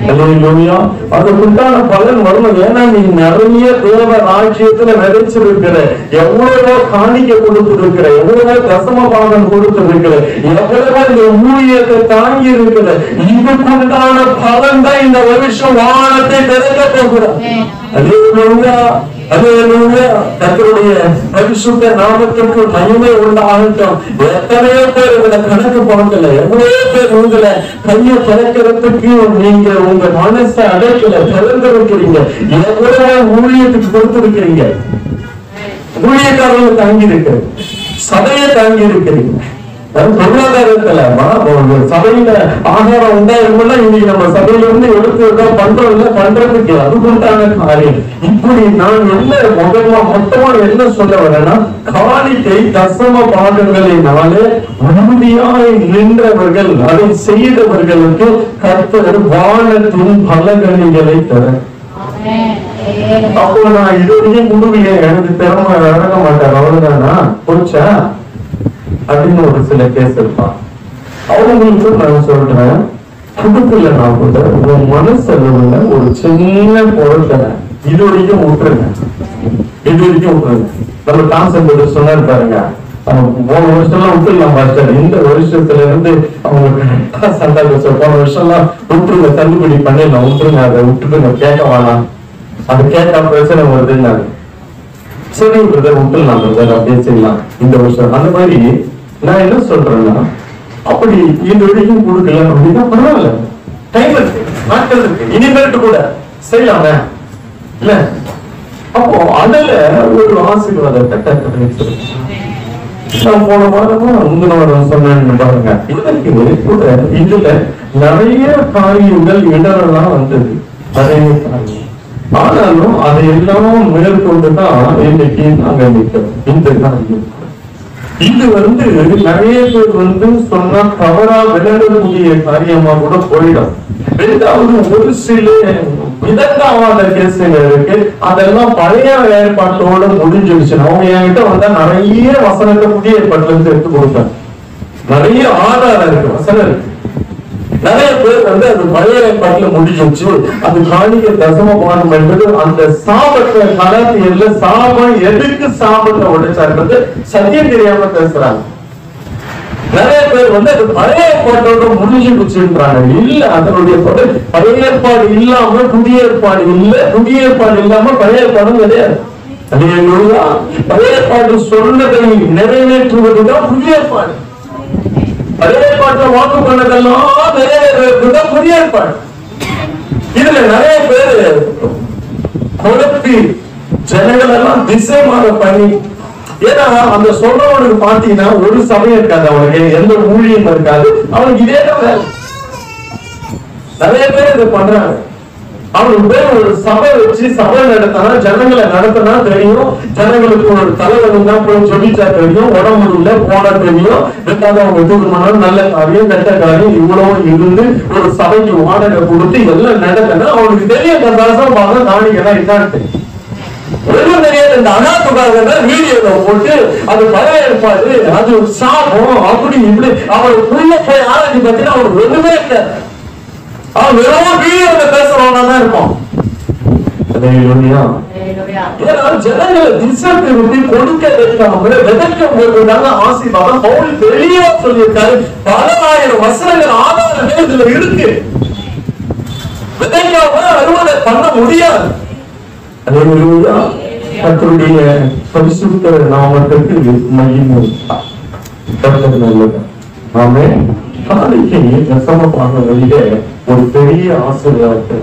S1: அல்லேலூயா. அதுக்குண்டான பலன் வரணும். ஏன்னா நீ நிறைய தேவ ராஜ்யத்துல விதைச்சிருக்கிற, எவ்வளவோ காணிக்க கொடுத்திருக்கிற, எவ்வளவோ தசம பாகம் கொடுத்திருக்கிற, எவ்வளவோ இந்த ஊழியத்தை தாங்கி இருக்கிற, இதுக்குண்டான பலன் தான் இந்த வருஷம் வானத்தை திறக்க போகிறது. அல்லேலூயா. அல்லேலூயா. கர்த்தருடைய பரிசுத்த நாமத்திற்கு மகிமை உண்டாகட்டும். எத்தனையோ பேர் இதுல கணக்கு பார்க்கல, எவ்வளவு பேர் உங்களை கையை திறக்கிறதுக்கு நீங்க உங்க மனசை அடைக்கல, திறந்திருக்கிறீங்க. எவ்வளவு ஊழியத்துக்கு கொடுத்திருக்கிறீங்க, ஊழியக்காரர்கள் தாங்கி இருக்கு. சபையை தாங்கி இருக்கிறீங்க. பொருளாதாரத்துல சபையில ஆகாரம் உண்டாயிருந்தா இன்னைக்கு நம்ம சபையில இருந்து எடுத்து பண்றதுக்கு அதுக்குண்டான காரியம். இப்படி நான் என்ன மொத்தமா என்ன சொல்ல வரேன்னா, காணிக்கை தசம பாகங்களினாலே உறுதியாய் நின்றவர்கள், அதை செய்தவர்களுக்கு கர்த்தர் வானத்தின் பலகணிகளை தர. அப்போ நான் இதுவரையும் குடுவிய எனக்கு திறமை இறங்க மாட்டார், அவ்வளவுதானா போச்சா அப்படின்னு ஒரு சில கேஸ் இருப்பான். அவங்களுக்கு நான் சொல்றேன், குடுக்கல நான் கூட உன் மனசளவுல ஒரு சின்ன பொருட்களை இது வரைக்கும் விட்டுருங்க, இது வரைக்கும் விட்டுருங்க. நம்ம கான்செப்ட் சொன்னாரு பாருங்க, 3 வருஷம் எல்லாம் விட்டுலாம் பாஸ்டர், இந்த வருஷத்துல இருந்து அவங்க சண்டை போன வருஷம் எல்லாம் விட்டுருங்க, தள்ளுபடி பண்ணிடலாம், விட்டுருங்க, அதை விட்டுருங்க, கேட்க வேணாம், அது கேட்டா பிரச்சனை வருதுன்னாங்க. சரி பிரதர் விட்டுலாம் பிரதர், அப்படியே செய்யலாம் இந்த வருஷம். அந்த மாதிரி நான் என்ன சொல்றேன்னா, அப்படி இந்த வரைக்கும் கொடுக்கல அப்படின்னா பரவாயில்ல, டைம் இருக்கு, நாட்கள் இருக்கு, இனிமேட்டு கூட செய்யலாமே இல்ல. அப்போ அதுல ஒரு ஆசீர்வாதத்தை கட்டளை நான் போன வாரமா முந்தின வாரம் சொன்னேன்னு பாருங்க. இதற்கு கூட இதுல நிறைய காரியங்கள் இடரெல்லாம் வந்தது, நிறைய காரியம். ஆனாலும் அதையெல்லாம் மேற்கொண்டுதான் இன்னைக்கு நாங்க நிற்கிறோம். இந்த காரியம் இது நிறைய பேர் சொன்னா தவறா விளையாடக்கூடிய காரியமா கூட போயிடும். ரெண்டாவது ஒரு சில விதண்டாவாத கேசுங்க இருக்கு, அதெல்லாம் பழைய ஏற்பாட்டோட முடிஞ்சிடுச்சு. அவங்க என்கிட்ட வந்தா நிறைய வசனத்தை புதிய ஏற்பாட்டுல இருந்து எடுத்து கொடுத்தாங்க, நிறைய ஆதாரம் இருக்கு, வசனம் இருக்கு. நிறைய பேர் அது பழைய ஏற்பாட்டுல முடிஞ்சிச்சு. அது காணிக்கை தசம பானம் என்பது அந்த சாபத்தை கலாத்தியர்ல சாபம் எதுக்கு சாபத்தை உடைச்சாருன்றது சத்தியம் தெரியாம பேசுறாங்க. நிறைய பேர் அது பழைய ஏற்பாட்டோட முடிஞ்சிடுச்சுன்றாங்க. இல்ல, அதனுடைய பழைய ஏற்பாடு இல்லாம புதிய ஏற்பாடு இல்ல, புதிய ஏற்பாடு இல்லாம பழைய ஏற்பாடும் கிடையாது. பழைய ஏற்பாடு சொன்னதை நிறைவேற்றுவதுதான் புதிய ஏற்பாடு. பழைய ஏற்பாட்டை வாக்கு பண்ணதெல்லாம் நிறைவேற்றுவதுதான் புதிய ஏற்பாடு. இதுல நிறைய பேர் குழப்பி ஜனங்கள் எல்லாம் திசை மாற பண்ணி, ஏன்னா அந்த சொல்றவனுக்கு பாத்தீங்கன்னா ஒரு சமயம் இருக்காது, அவனுக்கு எந்த ஊழியம் இருக்காது, அவனுக்கு இதே வேலை. நிறைய பேர் இதை பண்றாங்க. அவனுக்கு பேர் ஒரு சபை வச்சு சபை நடத்தினா, ஜனங்களை நடத்தினா தெரியும், ஜனங்களுக்கு ஒரு தலைவன் தான் போய் சொல்லிச்சா தெரியும், உடம்பு இல்ல போனா தெரியும். ரெண்டாவது அவங்க தூக்கணும், நல்ல காரியம் கெட்ட காரியம் இவ்வளவு இருந்து ஒரு சபைக்கு வாடகை கொடுத்து எல்லாம் நடத்தினா அவனுக்கு தெரியும் அந்த தசம் பாகம் காணிக்கலாம் இதான்ட்டு. இந்த அனாத்துக்காக வீடியோல போட்டு அது பழைய ஏற்பாடு, அது ஒரு சாபம் அப்படி இப்படி அவருக்குள்ள போய் ஆராய்ச்சி பார்த்தீங்கன்னா அவருக்கு ஒண்ணுமே இல்லை. அவன் வெறும் வீடியோல பேசுறவனா தான் இருப்பான். ஜனங்களை திசை திருப்பி கொடுக்க வைக்காம விதைக்க போடுறதாங்க ஆசீர்வாதம். பவுல் தெளிவா சொல்லியிருக்காரு, பல ஆயிரம் வசனங்கள் ஆதாரங்கள் இதுல இருக்கு. விதைக்காம அறுவடை பண்ண முடியாது. கர்த்தருடைய பரிசுத்த நாமத்திற்கு மகிமை. கர்த்தர் நல்லது. நாமே காணிக்கை தசமமாக வெளியே ஒரு பெரிய ஆசீர்வாதத்தை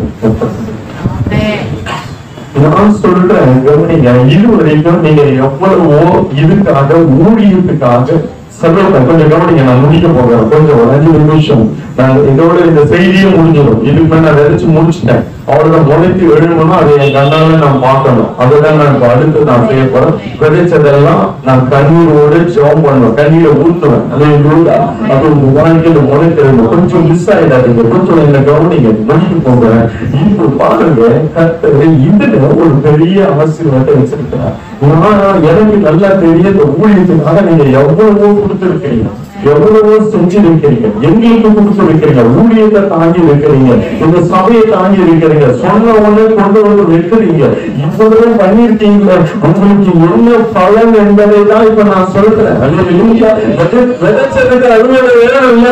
S1: நான் சொல்றேன், கவனிங்க. இதுவரைக்கும் நீங்க எவ்வளவோ இதுக்காக ஊழியத்துக்காக கொஞ்சம் கவனிங்க. நான் முடிக்க போகிறேன், கொஞ்சம் ஒரு 5 நிமிஷம். நான் இதோட இந்த செய்தியை முடிஞ்சிடும். இதுக்கு மேல நான் விதைச்சு முடிச்சுட்டேன். அவ்வளவுதான். முளைத்து எழுமணும், அதை என் கண்ணால நான் பார்க்கணும். அதுதான் நான் இப்ப அடுத்து நான் செய்ய போறேன். விதைச்சதெல்லாம் நான் கண்ணீரோடு ஜெபம் பண்ணுவேன், கண்ணீரை ஊத்துவேன். அது உங்க வாழ்க்கையில முளைக்கிறது கொஞ்சம் மிஸ் ஆயிடாதீங்க. கொஞ்சம் என்ன கவனிங்க, முடிக்க போகிறேன். இப்போ பாருங்க, கர்த்தர் இதுல ஒரு பெரிய ஆசீர்வாதத்தை வச்சிருக்கிறார். எனக்கு நல்லா தெரிய இந்த ஊழியத்துக்காக நீங்க எவ்வளவோ கொடுத்திருக்கீங்க, எவ்வளவோ செஞ்சிருக்கிறீங்க, எங்களுக்கு கொடுத்திருக்கிறீங்க, ஊழியத்தை தாங்கி இருக்கிறீங்க, இந்த சபையை தாங்கி இருக்கிறீங்க, சொன்ன ஒண்ணு கொண்டு வந்து வைக்கிறீங்க, இவ்வளவு பண்ணிருக்கீங்க. உங்களுக்கு என்ன பலன் என்பதை தான் இப்ப நான் சொல்றேன். விதைச்சதுக்கு அறுவடை வேணும் இல்ல,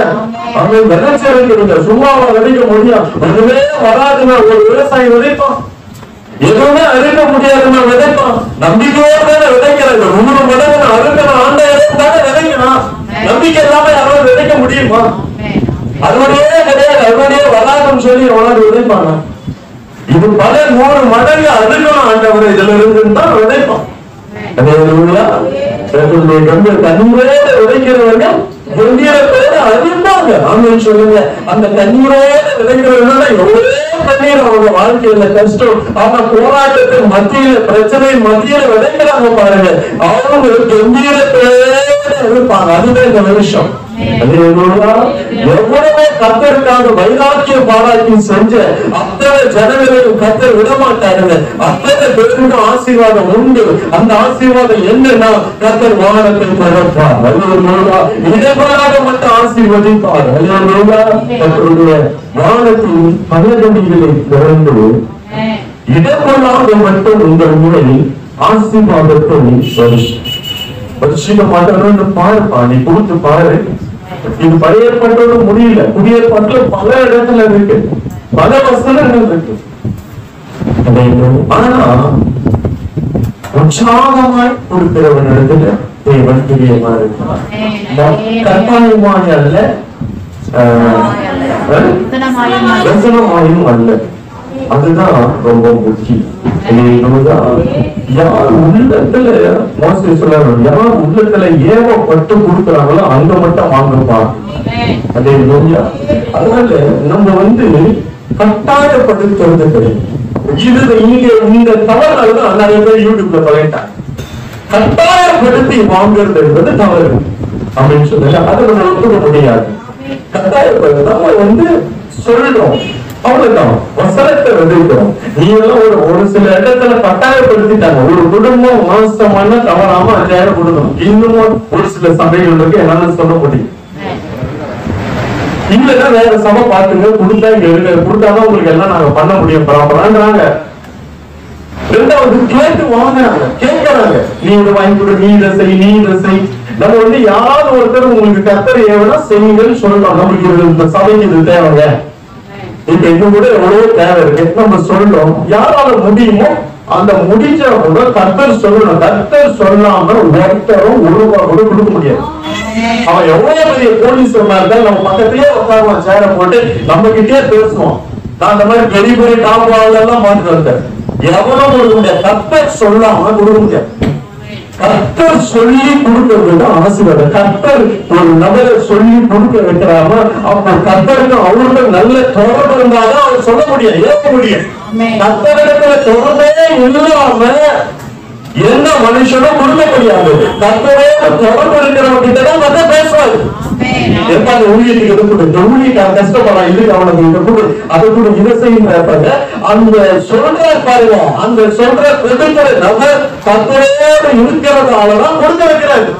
S1: அவங்க விதைச்சிருக்கிறீங்க. சும்மாவா விதைக்க முடியும்? ஒண்ணுமே வராதுன்னா ஒரு விவசாயி விதைப்பான், எதுவுமே அறுக்க முடியாதுன்னா விதைப்பான். நம்பிக்கையோட விதைக்கிறாங்க. 3 மடங்கு அறுக்கிற ஆண்டாயிரம் தானே விதைக்கணும். நம்பிக்கை இல்லாம யாரும் விதைக்க முடியுமா? அறுவடையே கிடையாது, அறுவடையே வராதுன்னு சொல்லி எவ்வளவு விதைப்பாங்க. இது பல 100 மடங்கு அறுக்கணும் ஆண்டவர் இதுல இருந்து தான் விதைப்பான். தண்ணீரோட விதைக்கிறவர்கள் அறிந்தாங்க. ஆமென் சொல்லுங்க. அந்த தண்ணீரோட விதைக்கிறவங்க எவ்வளவு தண்ணீர் அவங்க வாழ்க்கையில கஷ்டம், அவங்க போராட்டத்தின் மத்தியில, பிரச்சனை மத்தியில விதைக்கிறாங்க பாருங்க. அவங்க கம்பீரத்தோட இருப்பாங்க. அதுதான் இந்த நிமிஷம். எவ்வளவோ கர்த்தருக்காக வைராக்கிய பாராட்டி செஞ்ச அத்தனை ஜனங்களையும் கர்த்தர் விடமாட்டாருங்க. அத்தனை பேருக்கு ஆசீர்வாதம் உண்டு. அந்த ஆசீர்வாதம் என்னன்னா கர்த்தர் வானத்தை திறப்பார். இடமாக மட்டும் ஆசீர்வதிப்பார். கர்த்தருடைய வானத்தின் பலகடிகளை திறந்து இடமாக மட்டும் உங்கள் முறை ஆசீர்வாதத்தை பரிசீல மாட்டோம்னு பாருப்பா, நீ கொடுத்து பாரு. இது பழைய ஏற்பாட்டோட முடியல, புதிய ஏற்பாட்டுல பல இடத்துல இருக்கு, பல வசனங்கள் இருக்கு. ஆனா உற்சாகமாய் கொடுக்கிறவன் இடத்துல தேவன் பிரியமா இருக்கிறார். கட்டாயமாய் அல்ல, வசனமாயும் அல்ல. அதுதான் ரொம்ப முக்கியம். யார் உள்ளத்துல மோசே சொல்றாங்க, யார் உள்ளத்துல ஏவப்பட்டு கொடுக்குறாங்களோ அங்க மட்டும் வாங்கப்பா. அதே அதனால நம்ம கட்டாயப்படுத்துறது கிடையாது. இது இங்க இந்த தவறுதான் நிறைய பேர் யூடியூப்ல பழகிட்டாங்க. கட்டாயப்படுத்தி வாங்குறது என்பது தவறு அப்படின்னு சொல்லுங்க. அதை நம்ம ஒத்துக்க முடியாது. கட்டாயப்படுத்த நம்ம சொல்றோம், அவ்வளவுதான். வசனத்தை விதைக்கிறோம். நீ எல்லாம் ஒரு சில இடத்துல கட்டாயப்படுத்திட்டாங்க. ஒரு குடும்பம் மாசமான தவறாம 5000 கொடுக்கணும். இன்னமும் ஒரு சில சபைகளுக்கு என்னால சொல்ல முடியும். இல்லைன்னா வேற சபை பாத்துங்க, கொடுத்தா இங்க இருக்க கொடுத்தாதான் உங்களுக்கு எல்லாம் நாங்க பண்ண முடியும் பரவாயில்லைன்றாங்க. ரெண்டாவது கேட்டு வாங்குறாங்க, கேட்கறாங்க. நீ இதை வாங்கி கொடு, நீ இதை செய், நீ இதை செய். நம்ம யாராவது ஒருத்தர் உங்களுக்கு கர்த்தர் ஏவனா செய்யுங்கன்னு சொல்லலாம். நமக்கு இந்த சபைக்கு இது தேவைங்க, இப்ப இன்னும் கூட எவ்வளவு தேவை இருக்கு நம்ம சொல்றோம். யாரால முடியுமோ அந்த முடிஞ்சவங்க கர்த்தர் சொல்லணும். கர்த்தர் சொல்லாம ஒருத்தரும் ஒரு ரூபா கூட கொடுக்க முடியாது. அவன் எவ்வளவு பெரிய போலீஸ் இருந்தாலும் நம்ம பக்கத்திலேயே உட்காருவான், சேர போட்டு நம்ம கிட்டே பேசுவோம். நான் அந்த மாதிரி பெரிய பெரிய டாப் எல்லாம் பார்த்துட்டு வந்தேன். எவ்வளவு கொடுக்க முடியாது, கர்த்தர் சொல்லாம கொடுக்க முடியாது. கர்த்தர் சொல்லி கொடுக்கிறது ஆசீர்வாதம். கர்த்தர் ஒரு நபரை சொல்லி கொடுக்க வைக்கிறாம அப்ப கர்த்தருக்கு அவருக்கு நல்ல தொடர்பு இருந்தாதான் அவர் சொல்ல முடியும், ஏற்க முடியும். கர்த்தரிடத்துல தொடர்பே இல்லாம எந்த மனுஷனும் கொடுக்க முடியாது. கர்த்தரே தொடர்பு இருக்கிறவங்க கிட்டதான் கர்த்தர் பேசுவாரு. எப்பாங்க ஊழியத்துக்கு எது கொடு, ஊழியக்கார கஷ்டப்படலாம், இதுக்கு அவனுக்கு இதை கொடு, அதை கூட இதை செய்யுங்க. அந்த சொல்ற பாருங்க, அந்த சொல்ற கொடுக்கிற நபர் கர்த்தரோடு இருக்கிறதாலதான் கொடுக்க வைக்கிறாரு.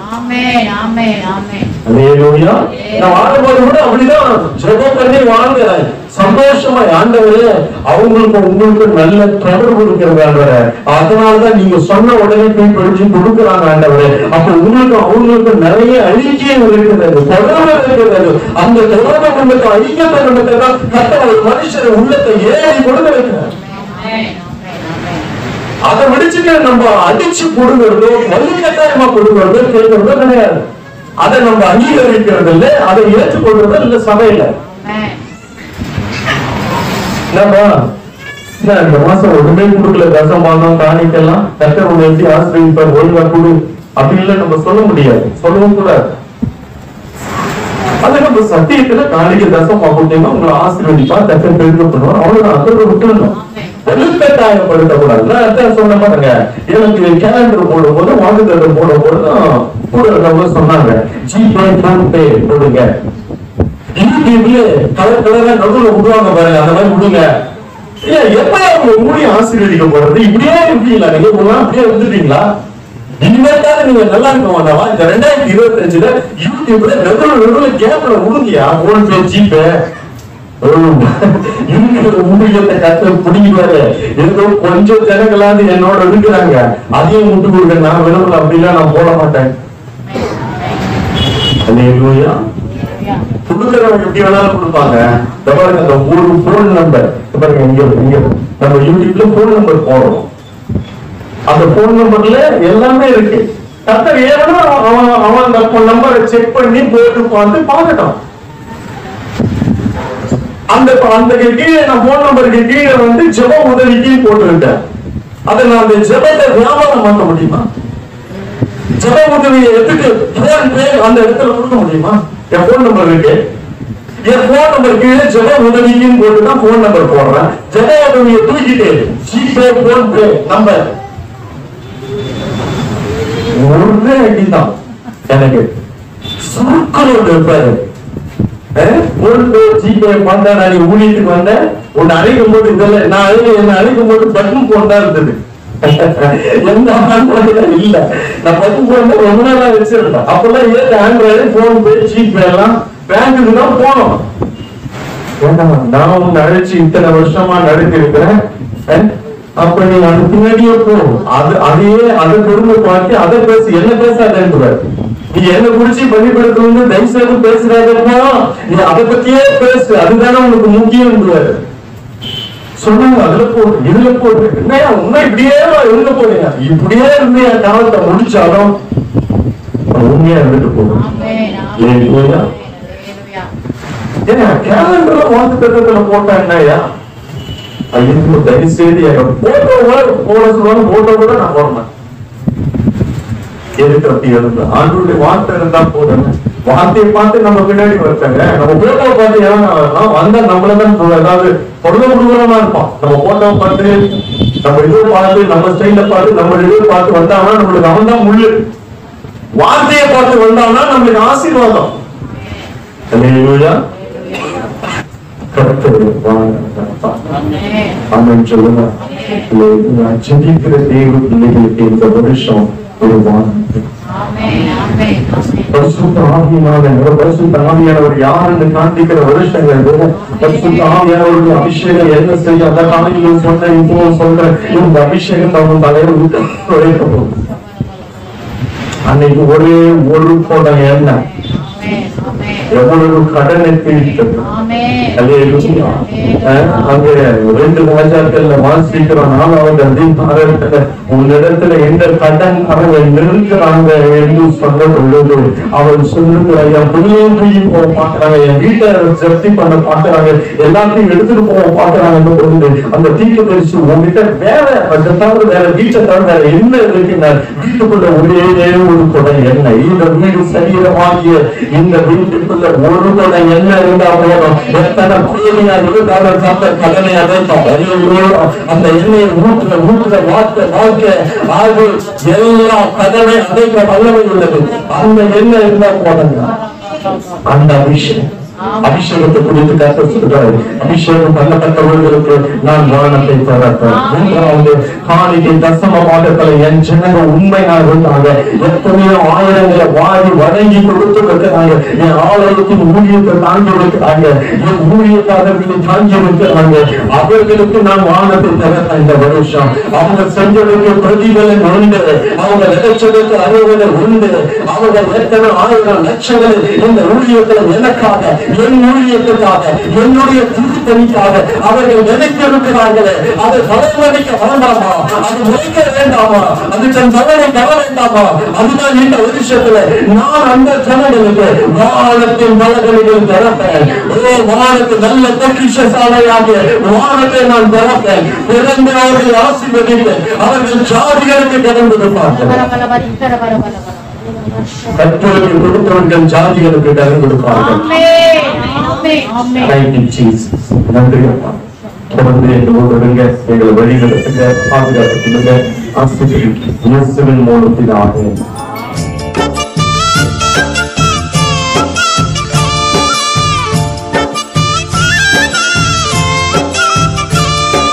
S1: நான் வாழும்போது கூட அப்படிதான் ஜெபம் பண்ணி வாழ்கிறேன். சந்தோஷமா ஆண்டவரே அவங்களுக்கு உங்களுக்கு நல்ல தொடர்பு இருக்கிறது ஆண்டவரே. அதனாலதான் நீங்க சொன்ன உடனே போய் படிச்சு கொடுக்குறாங்க ஆண்டவரே. அப்ப உங்களுக்கு அவங்களுக்கு நிறைய ஐக்கியம் இருக்கிறது, தொடர்பு இருக்கிறது. அந்த தொடர்பு உங்களுக்கு ஐக்கியத்தை நமக்கு தான் கர்த்தர் மனுஷன் உள்ளத்தை ஏறி கொடுக்க வைக்கிறார். அதை விடிச்சுட்டு நம்ம அடிச்சு கொடுக்கிறதோ வலுக்கட்டாயமா கொடுக்கிறதோ கேட்கிறதோ கிடையாது. அதை நம்ம அங்கீகரிக்கிறது இல்லை, அதை ஏற்றுக்கொள்றது இல்ல சபையில. இந்த மாசம் ஒண்ணுமே கொடுக்கல, தசமானம் காணிக்கலாம், கர்த்தர் உன்னை எப்படி ஆசிரியப்பார், ஒழுங்கா கொடு அப்படின்னு நம்ம சொல்ல முடியாது, சொல்லவும் கூடாது. அது நம்ம சத்தியத்துல காணிக்க தசமா கொடுத்தீங்கன்னா உங்களை ஆசீர்வதிப்பா, கர்த்தர் பெருக்க பண்ணுவார். அவ்வளவுதான், அதோட விட்டுருந்தோம். வலுக்கட்டாயப்படுத்தக்கூடாது. நான் சொன்ன பாருங்க, எனக்கு கேலண்டர் போடும் போது வாக்குத்தத்தம் போடும் போதுதான் கூட சொன்னாங்க ஜிபே போன்பே போடுங்க. யூடியூப்ல கலர் கலரா நடுவுல விடுவாங்க பாருங்க, அந்த மாதிரி விடுங்க. எப்ப அவங்க மூடி ஆசீர்வதிக்க போறது? இப்படியே இருக்கீங்களா நீங்க? அப்படியே வந்துட்டீங்களா? இனிமேட்டாவது நீங்க நல்லா இருக்க வேண்டாமா? இந்த 2025ல யூடியூப்ல நடுவுல கேப்ல விடுங்கயா. போன்பே ஜிபே ஊழியத்தை கத்த பிடிக்குவாரு. ஏதோ கொஞ்சம் ஜனங்களாவது என்னோட இருக்கிறாங்க, அதையும் முட்டு கொடுக்க நான் விரும்பல. அப்படிலாம் நான் போட மாட்டேன். கொடுக்கிறவங்க எப்படி வேணாலும் கொடுப்பாங்க. அந்த ஒரு போன் நம்பர் பாருங்க, இங்க நம்ம யூடியூப்ல போன் நம்பர் போடுறோம். அந்த போன் நம்பர்ல எல்லாமே இருக்கு. கர்த்தர் ஏன்னா அவன் அந்த நம்பரை செக் பண்ணி போட்டு பார்த்து பார்க்கட்டும். அந்த கீழே நான் போன் நம்பருக்கு கீழே ஜெப உதவிக்கு போட்டு விட்டேன். அதை நான் அந்த ஜெபத்தை வியாபாரம் பண்ண முடியுமா? ஜெப உதவியை எடுத்துட்டு போன் பே அந்த இடத்துல கொடுக்க முடியுமா? என் போன் நம்பர் இருக்கு, என் போன் நம்பர் கீழே ஜெப உதவின்னு போட்டுதான் போன் நம்பர் போடுறேன். ஜெப உதவியை தூக்கிட்டு ஜிபே போன் பே நம்பர் ஒரே அடிதான் எனக்கு சுருக்கணும் இருப்பாரு. போன் பே ஜிபே பண்ண நான் ஊழியத்துக்கு வந்தேன். உன்னை அழைக்கும் போது இதெல்லாம் நான் என்ன அழைக்கும் போது பட்டன் போன் தான் இருந்தது. எந்த ஆண்ட்ராய்டு இல்ல. நான் பட்டன் போன் தான் ரொம்ப நாளா வச்சிருந்தேன். அப்பெல்லாம் ஏன் ஆண்ட்ராய்டு போன் பே ஜிபே எல்லாம் பேங்குக்கு தான் போனோம். நான் உன்னை அழைச்சு இத்தனை வருஷமா நடத்தி இருக்கிறேன். அப்ப நீ அது பின்னாடியே போ. அதையே அதை கொடுமை பார்த்து அதை பேசு, என்ன பேசாதேன்றார். நீ என்ன குறிச்சு பள்ளிப்படத்துல தயவு செய்து பேசுறாதப்பா, நீ அதை பத்தியே பேசு, அதுதானே உனக்கு முக்கியம் சொன்னாங்க. அதுல போடு, இதுல போடு. என்னையா உண்மை இப்படியே இருந்த போறீங்க, இப்படியே இருந்து என் காலத்தை முடிச்சாலும் உண்மையா இருந்துட்டு போகும். ஏன் கேலண்டர்ல வாக்கு திட்டத்துல போட்டா என்னையா ஐயோ தயவு செய்து போட்டோ போட சொல்லுவாங்க. போட்டோ கூட நான் போடுறேன். எதுக்கு அப்படி எழுது? ஆண்டோடைய வார்த்தை இருந்தா போதும். வார்த்தையை பார்த்து நம்ம பின்னாடி வச்சாங்க. நம்ம போட்டோ பார்த்து ஏதாவது வந்தா நம்மளதான் ஏதாவது பொருளை கொடுக்குறோமா இருப்போம். நம்ம போட்டோ பார்த்து நம்ம இது பார்த்து நம்ம ஸ்டைல பார்த்து நம்ம இது பார்த்து வந்தாங்கன்னா நம்மளுக்கு அவன் தான் முள்ளு. வார்த்தையை பார்த்து வந்தாங்கன்னா நம்மளுக்கு ஆசீர்வாதம். ஜெபிக்கிற தேவ பிள்ளைகளுக்கு இந்த வருஷம் ஒரு வார்த்தை. பரிசுத்த ஆவியானவர் யாருன்னு காண்பிக்கிற வருஷங்கள். பரிசுத்த ஆவியானவருடைய அபிஷேகம் என்ன செய்ய அந்த காலையிலும் சொன்ன இப்போ சொல்ற இந்த அபிஷேகம் நம்ம தலையில உழைக்க போகும். அன்னைக்கு ஒரே ஒரு குடம் எண்ணெய் எவ்வளவு கடனை தீர்த்தது. அங்கே 2 ராஜாக்கள்ல வாசிக்கிறோம். 4வது அதிகாரத்துல உன்னிடத்துல எந்த கடன் அவர்கள் நிறுத்துறாங்க என்று சொன்ன பொழுது அவள் சொல்லுங்க, என் பிள்ளையும் போக பாக்குறாங்க, என் வீட்டை ஜப்தி பண்ண பாக்குறாங்க, எல்லாத்தையும் எடுத்துட்டு போக பாக்குறாங்க பொழுது அந்த தீர்க்க பரிசு உங்ககிட்ட வேற தவிர வேற வீட்டை தவிர வேற என்ன இருக்குன்னா வீட்டுக்குள்ள ஒரே ஒரு குடம் எண்ணெய். இந்த வீடு சரீரமாகிய இந்த வீட்டுக்குள்ள ஒரு குடம் எண்ணெய் இருந்தா போதும். எத்தனை கோயிலையா இருந்தாலும் கடனை அடைத்தோம். அந்த எண்ணெயை ஊற்றுற வாழ்க்கை ஆகு எல்லா கடனை அடைக்க வல்லமை உள்ளது. அந்த எண்ணெய் இருந்தா போதுங்க. அந்த அபிஷேகத்தை குறித்து கர்த்தர் சொல்றாரு. அபிஷேகம் பண்ணப்பட்டவர்களுக்கு நான் வானத்தை தரப்பேன். 3வது காணிக்கை தசமமாக என் ஜனங்க உண்மையாக இருந்தாங்க. எத்தனையோ ஆயிரங்களை வாரி வழங்கி கொடுத்து வைக்கிறாங்க. என் ஆலயத்தின் ஊழியத்தை தாங்கி வைக்கிறாங்க. என் ஊழியக்காரர்களை தாங்கி வைக்கிறாங்க. அவர்களுக்கு நான் வானத்தை தரப்பேன். இந்த வருஷம் அவங்க செஞ்சதுக்கு பிரதிபலன் உண்டு. அவங்க நினைச்சதுக்கு அறுவடை உண்டு. அவங்க எத்தனை ஆயிரம் லட்சங்கள் இந்த ஊழியத்தில் எனக்காக என் ஊழியத்துக்காக என்னுடைய திருத்தணிக்காக அவர்கள் நினைத்திருக்கிறார்களே அதை பலவழிக்க வேண்டாமா? அது முடிக்க வேண்டாமா? அது தன் தவறை தர வேண்டாமா? அதுதான் இந்த வருஷத்துல நான் அந்த ஜனங்களுக்கு வானத்தின் பலகணிகள் திறப்பேன். வானத்து நல்ல பொக்கிஷசாலையாகிய வானத்தை நான் திறப்பேன். பிறந்தவர்களை ஆசீர்வதித்து அவர்கள் ஜாதிகளுக்கு கடந்திருப்பார்கள். கர்த்தருக்கு கொடுத்தவர்கள் ஜாதிகளுக்கு கடன் கொடுப்பார்கள். நன்றி அப்பா. தொடர்ந்து எங்களோடு இருங்க, எங்களை வழிநடத்துங்க, பாதுகாத்துக் கொள்ளுங்க. ஆசீர்வதிங்க. இயேசுவின் மூலத்தில் ஆமென்.